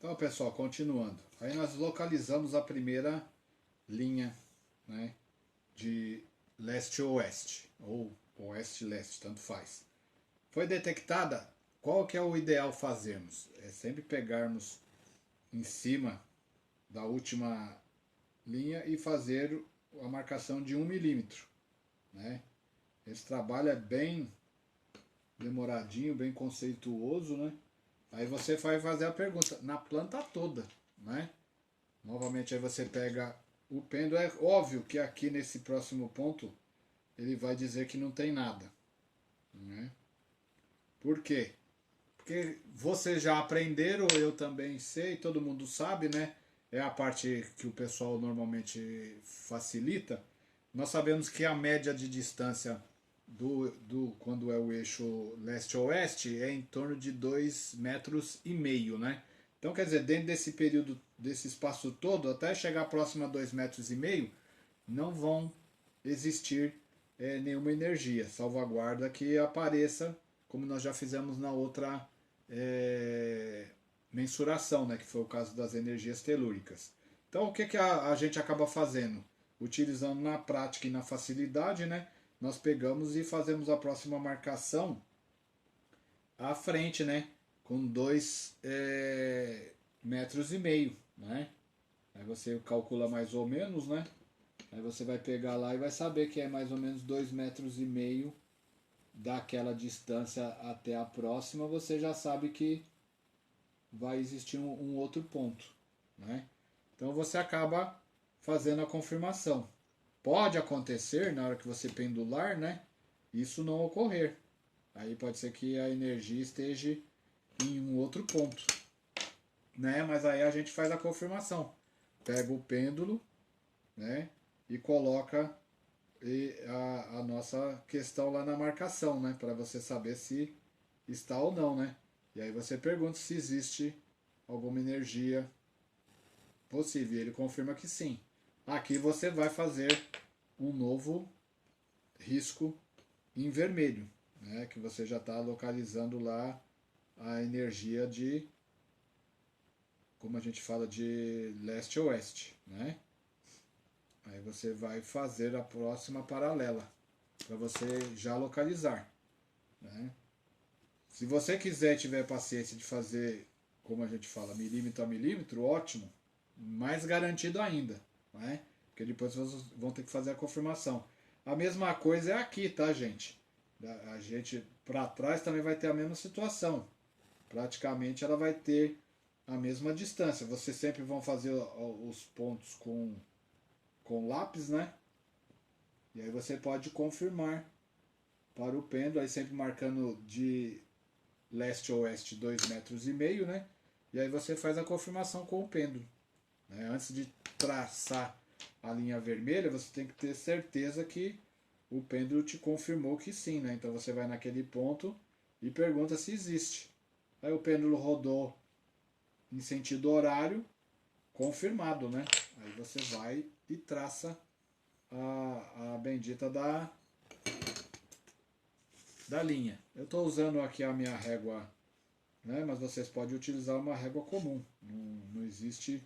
Então, pessoal, continuando. Aí nós localizamos a primeira linha, né, de leste-oeste, ou oeste-leste, tanto faz. Foi detectada, qual que é o ideal fazermos? É sempre pegarmos em cima da última linha e fazer a marcação de 1 milímetro, né? Esse trabalho é bem demoradinho, bem conceituoso, né? Aí você vai fazer a pergunta na planta toda, né? Novamente aí você pega o pêndulo. É óbvio que aqui nesse próximo ponto ele vai dizer que não tem nada, né? Por quê? Porque vocês já aprenderam, eu também sei, todo mundo sabe, né? É a parte que o pessoal normalmente facilita. Nós sabemos que a média de distância quando é o eixo leste-oeste é em torno de 2,5 metros, né? Então, quer dizer, dentro desse período, desse espaço todo, até chegar próximo a 2,5 metros, não vão existir nenhuma energia, salvaguarda que apareça, como nós já fizemos na outra mensuração, né, que foi o caso das energias telúricas. Então, o que, que a gente acaba fazendo? Utilizando na prática e na facilidade, né, nós pegamos e fazemos a próxima marcação à frente, né, com 2,5 metros, né? Aí você calcula mais ou menos, né? Aí você vai pegar lá e vai saber que é mais ou menos 2,5 metros daquela distância até a próxima. Você já sabe que vai existir um outro ponto, né? Então você acaba fazendo a confirmação. Pode acontecer na hora que você pendular, né? Isso não ocorrer. Aí pode ser que a energia esteja em um outro ponto, né? Mas aí a gente faz a confirmação. Pega o pêndulo, né? E coloca a nossa questão lá na marcação, né? Para você saber se está ou não, né? E aí você pergunta se existe alguma energia possível. E ele confirma que sim. Aqui você vai fazer um novo risco em vermelho, né? Que você já está localizando lá a energia de, como a gente fala, de leste-oeste, né? Aí você vai fazer a próxima paralela para você já localizar, né? Se você quiser e tiver paciência de fazer, como a gente fala, milímetro a milímetro, ótimo, mais garantido ainda, né? Porque depois vocês vão ter que fazer a confirmação. A mesma coisa é aqui, tá, gente? A gente para trás também vai ter a mesma situação. Praticamente ela vai ter a mesma distância. Vocês sempre vão fazer os pontos com lápis, né? E aí você pode confirmar para o pêndulo, aí sempre marcando de leste-oeste 2,5 metros, né? E aí você faz a confirmação com o pêndulo, né? Antes de traçar a linha vermelha, você tem que ter certeza que o pêndulo te confirmou que sim, né? Então você vai naquele ponto e pergunta se existe. Aí o pêndulo rodou em sentido horário, confirmado, né? Aí você vai e traça a bendita da linha. Eu estou usando aqui a minha régua, né? Mas vocês podem utilizar uma régua comum. Não existe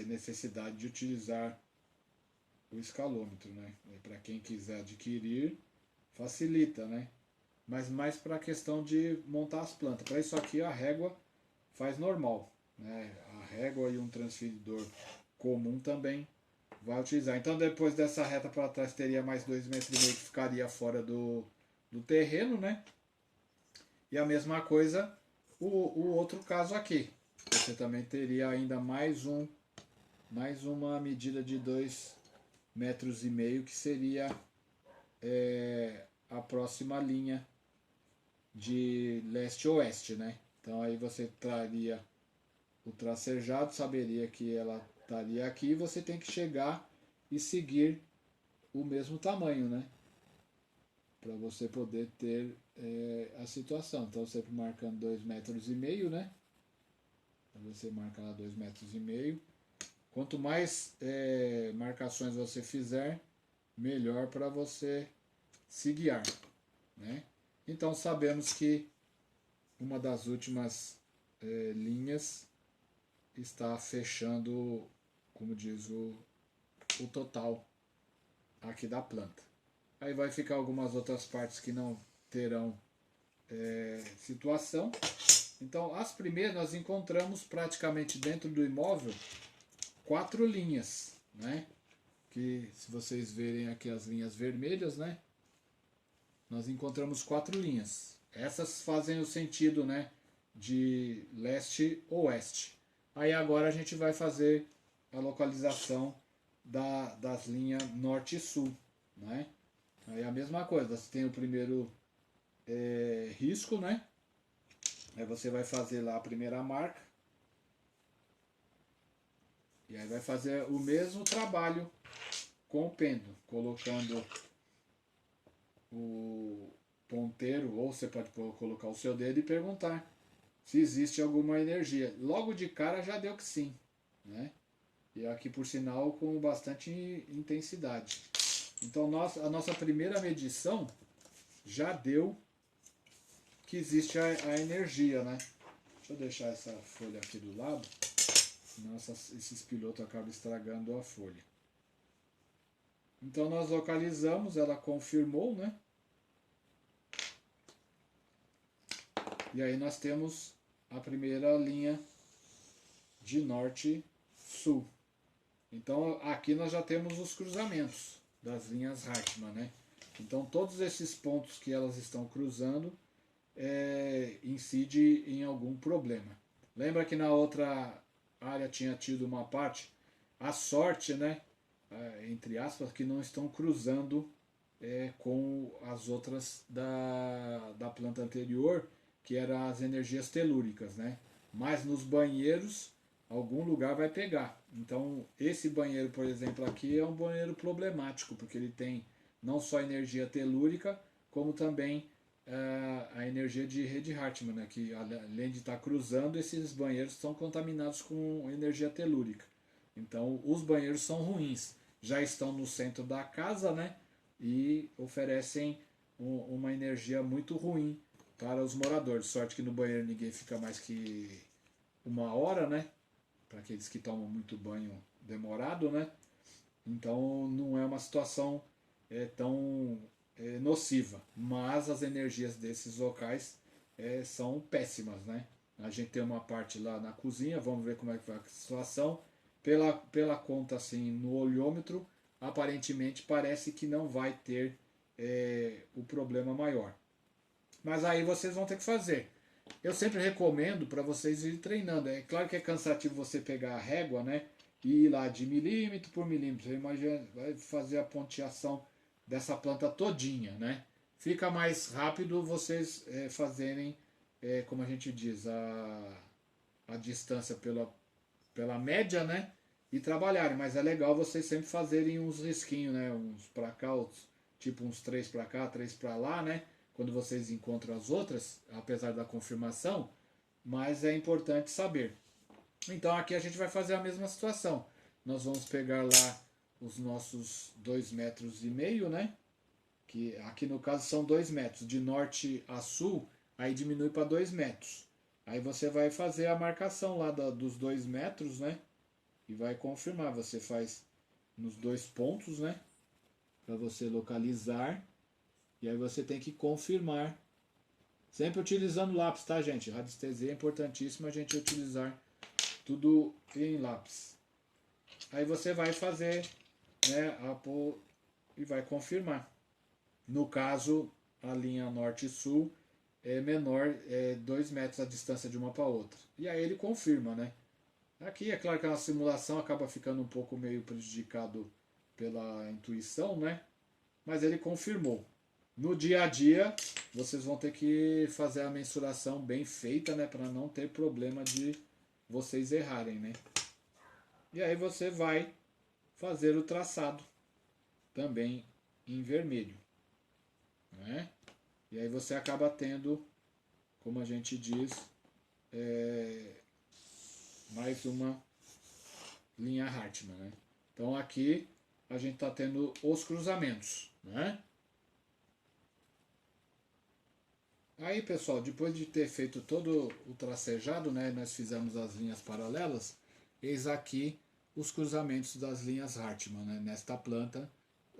necessidade de utilizar o escalômetro, né? Para quem quiser adquirir, facilita, né? Mas mais para a questão de montar as plantas. Para isso aqui a régua faz normal, né? A régua e um transferidor comum também vai utilizar. Então depois dessa reta para trás teria mais 2,5 metros que ficaria fora do terreno, né? E a mesma coisa o outro caso aqui. Você também teria ainda mais uma medida de 2,5 metros, que seria a próxima linha de leste-oeste, né? Então aí você traria o tracejado, saberia que ela estaria aqui, e você tem que chegar e seguir o mesmo tamanho, né? Para você poder ter a situação. Então sempre marcando 2,5 metros, né? Então você marca lá 2,5 metros. Quanto mais marcações você fizer, melhor para você se guiar, né? Então sabemos que uma das últimas linhas está fechando, como diz o total aqui da planta. Aí vai ficar algumas outras partes que não terão situação. Então, as primeiras nós encontramos praticamente dentro do imóvel 4 linhas, né? Que se vocês verem aqui as linhas vermelhas, né? Nós encontramos 4 linhas. Essas fazem o sentido, né? De leste-oeste. Aí agora a gente vai fazer a localização das linhas norte e sul, né? Aí a mesma coisa, você tem o primeiro risco, né? Aí você vai fazer lá a primeira marca. E aí vai fazer o mesmo trabalho com o pêndulo, colocando o ponteiro, ou você pode colocar o seu dedo e perguntar se existe alguma energia. Logo de cara já deu que sim, né? E aqui por sinal com bastante intensidade. Então a nossa primeira medição já deu que existe a energia, né? Deixa eu deixar essa folha aqui do lado, senão esses pilotos acabam estragando a folha. Então nós localizamos, ela confirmou, né? E aí nós temos a primeira linha de norte-sul. Então aqui nós já temos os cruzamentos das linhas Hartmann, né? Então todos esses pontos que elas estão cruzando incide em algum problema. Lembra que na outra área tinha tido uma parte, a sorte, né? Entre aspas, que não estão cruzando com as outras da planta anterior, que eram as energias telúricas, né? Mas nos banheiros, algum lugar vai pegar. Então, esse banheiro, por exemplo, aqui é um banheiro problemático, porque ele tem não só energia telúrica, como também a energia de rede Hartmann, né? Que além de estar cruzando, esses banheiros estão contaminados com energia telúrica. Então, os banheiros são ruins. Já estão no centro da casa, né? E oferecem uma energia muito ruim para os moradores. Sorte que no banheiro ninguém fica mais que 1 hora, né? Para aqueles que tomam muito banho demorado, né? Então não é uma situação tão nociva, mas as energias desses locais são péssimas, né? A gente tem uma parte lá na cozinha, vamos ver como é que vai a situação. Pela conta assim no olhômetro, aparentemente parece que não vai ter o problema maior. Mas aí vocês vão ter que fazer. Eu sempre recomendo para vocês ir treinando. É claro que é cansativo você pegar a régua, né? E ir lá de milímetro por milímetro. Você imagina, vai fazer a ponteação dessa planta todinha, né? Fica mais rápido vocês fazerem, como a gente diz, a distância pela média, né? E trabalharem. Mas é legal vocês sempre fazerem uns risquinhos, né? Uns para cá, tipo uns 3 para cá, 3 para lá, né? Quando vocês encontram as outras, apesar da confirmação, mas é importante saber. Então aqui a gente vai fazer a mesma situação. Nós vamos pegar lá os nossos 2,5 metros, né? Que aqui no caso são 2 metros. De norte a sul, aí diminui para 2 metros. Aí você vai fazer a marcação lá dos 2 metros, né? E vai confirmar. Você faz nos 2 pontos, né? Para você localizar. E aí você tem que confirmar. Sempre utilizando lápis, tá, gente? Radiestesia é importantíssimo a gente utilizar tudo em lápis. Aí você vai fazer, né, e vai confirmar. No caso, a linha norte e sul é menor, 2 metros a distância de uma para outra. E aí ele confirma, né? Aqui é claro que a simulação acaba ficando um pouco meio prejudicado pela intuição, né? Mas ele confirmou. No dia a dia, vocês vão ter que fazer a mensuração bem feita, né, para não ter problema de vocês errarem, né? E aí você vai fazer o traçado também em vermelho, né? E aí você acaba tendo, como a gente diz, mais uma linha Hartmann, né? Então aqui a gente está tendo os cruzamentos, né? Aí, pessoal, depois de ter feito todo o tracejado, né, nós fizemos as linhas paralelas, eis aqui os cruzamentos das linhas Hartmann, né, nesta planta,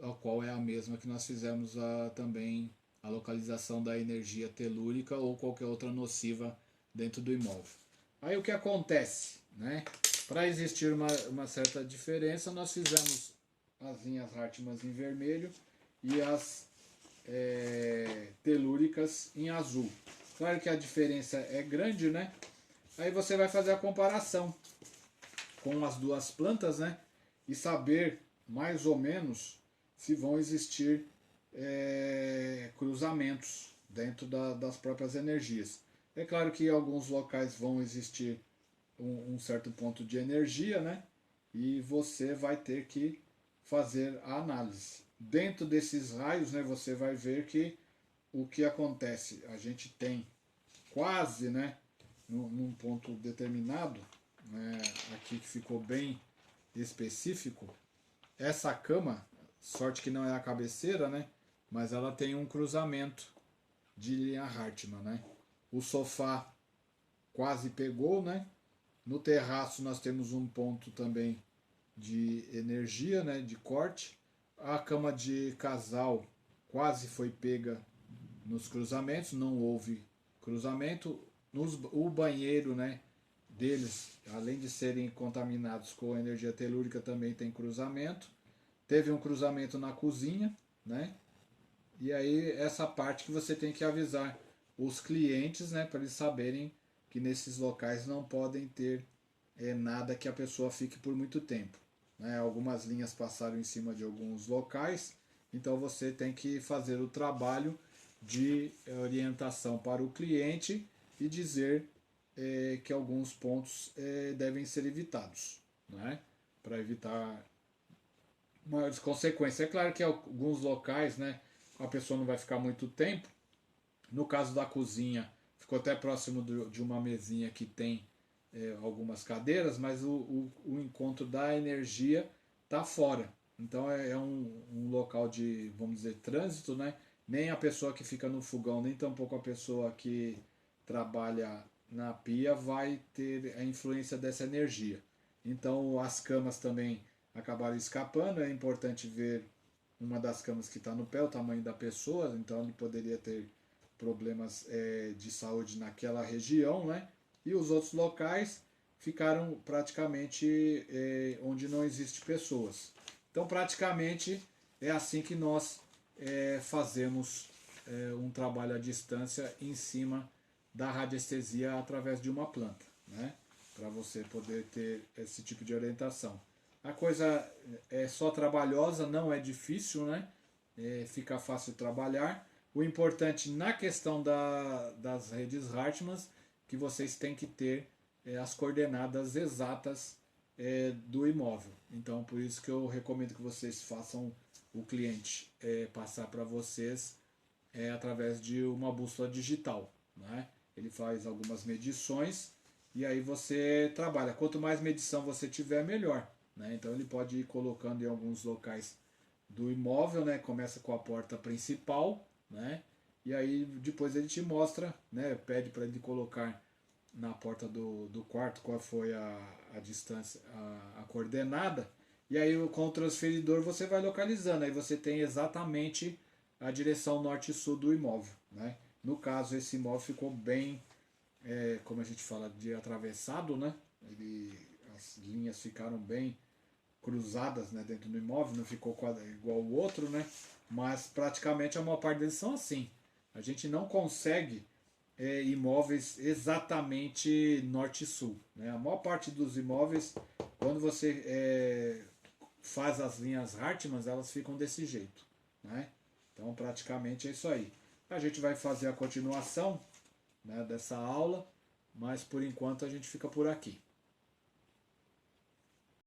a qual é a mesma que nós fizemos também a localização da energia telúrica ou qualquer outra nociva dentro do imóvel. Aí o que acontece, né? Para existir uma certa diferença, nós fizemos as linhas Hartmann em vermelho e as telúricas em azul. Claro que a diferença é grande, né? Aí você vai fazer a comparação com as duas plantas, né? E saber mais ou menos se vão existir cruzamentos dentro das próprias energias. É claro que em alguns locais vão existir um certo ponto de energia, né? E você vai ter que fazer a análise. Dentro desses raios, né, você vai ver que o que acontece, a gente tem quase, né, num ponto determinado, né, aqui que ficou bem específico, essa cama, sorte que não é a cabeceira, né, mas ela tem um cruzamento de linha Hartmann, né. O sofá quase pegou, né. No terraço nós temos um ponto também de energia, né, de corte. A cama de casal quase foi pega nos cruzamentos, não houve cruzamento. O banheiro, né, deles, além de serem contaminados com energia telúrica, também tem cruzamento. Teve um cruzamento na cozinha, né? E aí essa parte que você tem que avisar os clientes, né, para eles saberem que nesses locais não podem ter nada que a pessoa fique por muito tempo. Né? Algumas linhas passaram em cima de alguns locais, então você tem que fazer o trabalho de orientação para o cliente e dizer que alguns pontos devem ser evitados, né? Para evitar maiores consequências. É claro que alguns locais, né, a pessoa não vai ficar muito tempo. No caso da cozinha, ficou até próximo de uma mesinha que tem algumas cadeiras, mas o encontro da energia está fora. Então é um local de, vamos dizer, trânsito, né? Nem a pessoa que fica no fogão, nem tampouco a pessoa que trabalha na pia vai ter a influência dessa energia. Então as camas também acabaram escapando. É importante ver uma das camas que está no pé, o tamanho da pessoa, então ele poderia ter problemas de saúde naquela região, né? E os outros locais ficaram praticamente onde não existe pessoas. Então praticamente é assim que nós fazemos um trabalho à distância em cima da radiestesia através de uma planta, né? Para você poder ter esse tipo de orientação. A coisa é só trabalhosa, não é difícil, né? Fica fácil trabalhar. O importante na questão das redes Hartmann que vocês têm que ter as coordenadas exatas do imóvel. Então, por isso que eu recomendo que vocês façam o cliente passar para vocês através de uma bússola digital, né? Ele faz algumas medições e aí você trabalha. Quanto mais medição você tiver, melhor, né? Então ele pode ir colocando em alguns locais do imóvel, né? Começa com a porta principal, né? E aí depois ele te mostra, né? Pede para ele colocar na porta do quarto qual foi a distância, a coordenada. E aí com o transferidor você vai localizando. Aí você tem exatamente a direção norte-sul do imóvel, né? No caso esse imóvel ficou bem, como a gente fala, de atravessado, né? As linhas ficaram bem cruzadas, né, dentro do imóvel, não ficou igual o outro, né? Mas praticamente a maior parte deles são assim. A gente não consegue imóveis exatamente norte e sul, né? A maior parte dos imóveis, quando você faz as linhas Hartmann, elas ficam desse jeito, né? Então praticamente é isso aí. A gente vai fazer a continuação, né, dessa aula, mas por enquanto a gente fica por aqui.